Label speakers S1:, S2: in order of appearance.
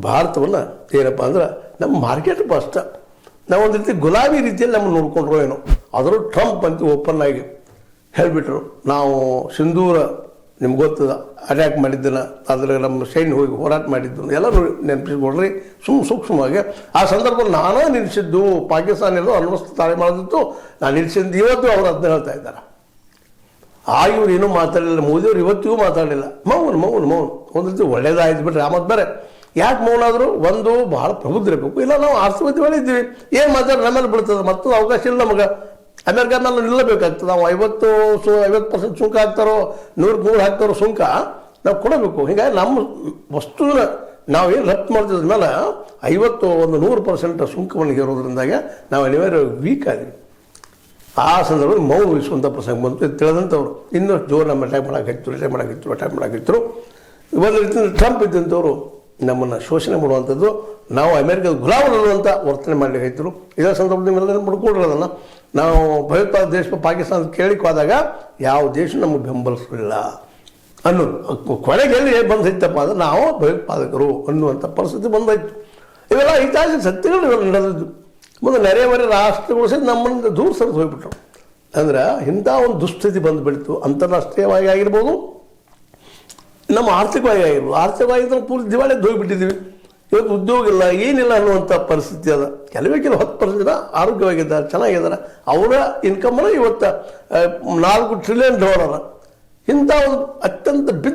S1: ಭಾರತವನ್ನು ಏನಪ್ಪ ಅಂದ್ರೆ ನಮ್ಮ ಮಾರ್ಕೆಟ್ ಅಷ್ಟ ನಾವು ಒಂದು ರೀತಿ ಗುಲಾಬಿ ರೀತಿಯಲ್ಲಿ ನಮ್ಮನ್ನು ನೋಡ್ಕೊಂಡ್ರು ಏನೋ. ಆದರೂ ಟ್ರಂಪ್ ಅಂತ ಓಪನ್ ಆಗಿ ಹೇಳಿಬಿಟ್ರು, ನಾವು ಸಿಂಧೂರ ನಿಮ್ಗೆ ಗೊತ್ತದ ಅಟ್ಯಾಕ್ ಮಾಡಿದ್ದನ್ನು, ಅದ್ರ ನಮ್ಮ ಸೈನ್ಯ ಹೋಗಿ ಹೋರಾಟ ಮಾಡಿದ್ದು ಎಲ್ಲ ನೆನಪಿಸ್ಕೊಡ್ರಿ ಸೂಕ್ಷ್ಮವಾಗಿ. ಆ ಸಂದರ್ಭದಲ್ಲಿ ನಾನೇ ನಿಲ್ಲಿಸಿದ್ದು, ಪಾಕಿಸ್ತಾನ ಎಲ್ಲೋ ಅಣ್ವಸ್ತ್ರ ತಾಳೆ ಮಾಡೋದಿತ್ತು, ನಾನು ನಿಲ್ಲಿಸಿದ್ದು. ಇವತ್ತು ಅವರು ಅದನ್ನ ಹೇಳ್ತಾ ಇದ್ದಾರೆ. ಇವ್ರು ಏನೂ ಮಾತಾಡಲಿಲ್ಲ, ಮೋದಿಯವ್ರು ಇವತ್ತಿಗೂ ಮಾತಾಡಲಿಲ್ಲ. ಮೌನ ಒಂದು ರೀತಿ ಒಳ್ಳೇದಾಯ್ತು ಬಿಟ್ರೆ. ಆಮತ್ತು ಬೇರೆ ಯಾಕೆ ಮೌನ ಆದರೂ ಒಂದು ಭಾಳ ಪ್ರಬುದ್ಧರಿರಬೇಕು, ಇಲ್ಲ ನಾವು ಆರ್ಥಿಕತೆ ಇದ್ದೀವಿ, ಏನು ಮಾತಾಡಿ ನಮ್ಮೇಲೆ ಬೀಳ್ತದೆ, ಮತ್ತೊಂದು ಅವಕಾಶ ಇಲ್ಲ ನಮಗೆ. ಅಮೇರಿಕಾ ಮೇಲೆ ನಿಲ್ಲಬೇಕಾಗ್ತದೆ. ನಾವು 50% ಸುಂಕ ಹಾಕ್ತಾರೋ 100 ಹಾಕ್ತಾರೋ ಸುಂಕ ನಾವು ಕೊಡಬೇಕು. ಹೀಗಾಗಿ ನಮ್ಮ ವಸ್ತುವಿನ ನಾವೇನು ರಫ್ತು ಮಾಡ್ತಿದ್ರ ಮೇಲೆ 100% ಸುಂಕವನ್ನು ಹೇರೋದ್ರಿಂದಾಗೆ ನಾವು ಅನಿವಾರ್ಯ ವೀಕ್ ಆದ್ವಿ. ಆ ಸಂದರ್ಭದಲ್ಲಿ ಮೌನ ವಹಿಸುವಂಥ ಪ್ರಸಂಗ ಬಂತು. ತಿಳಿದಂಥವ್ರು ಇನ್ನಷ್ಟು ಜೋರು ನಮ್ಮ ಅಟ್ಯಾಕ್ ಮಾಡೋಕ್ಕಿತ್ತು. ಒಂದು ರೀತಿಯಿಂದ ಟ್ರಂಪ್ ಇದ್ದಂಥವ್ರು ನಮ್ಮನ್ನು ಶೋಷಣೆ ಮಾಡುವಂಥದ್ದು, ನಾವು ಅಮೇರಿಕದ ಗುಲಾಮರು ಅನ್ನುವಂಥ ವರ್ತನೆ ಮಾಡಲಿಕ್ಕಾಯ್ತರು. ಇದೇ ಸಂದರ್ಭದಲ್ಲಿ ನಿಮ್ಮೆಲ್ಲ ಮಾಡ್ಕೊಂಡಿರೋದನ್ನು ನಾವು ಭಯೋತ್ಪಾದಕ ದೇಶ ಪಾಕಿಸ್ತಾನ ಕೇಳಿಕೋದಾಗ ಯಾವ ದೇಶ ನಮಗೆ ಬೆಂಬಲಿಸಲಿಲ್ಲ ಅನ್ನೋದು ಕೊನೆಗೆ ಎಲ್ಲಿ ಬಂದೈತಪ್ಪ ಅಂದ್ರೆ ನಾವು ಭಯೋತ್ಪಾದಕರು ಅನ್ನುವಂಥ ಪರಿಸ್ಥಿತಿ ಬಂದಾಯಿತು. ಇವೆಲ್ಲ ಐತಿಹಾಸಿಕ ಸತ್ಯಗಳು ಇವೆಲ್ಲ ನಡೆದಿದ್ದು. ಮುಂದೆ ನೆರೆಹೊರೆ ರಾಷ್ಟ್ರಗಳು ಸಹಿತ ನಮ್ಮನ್ನು ದೂರ ಸರಿದು ಹೋಗ್ಬಿಟ್ರು. ಅಂದ್ರೆ ಇಂಥ ಒಂದು ದುಸ್ಥಿತಿ ಬಂದುಬಿಡ್ತು. ಅಂತಾರಾಷ್ಟ್ರೀಯವಾಗಿ ಆಗಿರ್ಬೋದು, ನಮ್ಮ ಆರ್ಥಿಕವಾಗಿ ಆಗಿರ್ಬೋದು. ಆರ್ಥಿಕವಾಗಿ ನಾವು ಪೂರ್ತಿ ದಿವಾಳಿ ಹೋಗಿಬಿಟ್ಟಿದ್ದೀವಿ. ಇವತ್ತು ಉದ್ಯೋಗ ಇಲ್ಲ, ಏನಿಲ್ಲ ಅನ್ನುವಂಥ ಪರಿಸ್ಥಿತಿ ಅದ. ಕೆಲವೇ 10% ಜನ ಆರೋಗ್ಯವಾಗಿದ್ದಾರೆ, ಚೆನ್ನಾಗಿದ್ದಾರೆ. ಅವರ ಇನ್ಕಮನ್ನು ಇವತ್ತು $4 ಟ್ರಿಲಿಯನ್. ಇಂಥ ಒಂದು ಅತ್ಯಂತ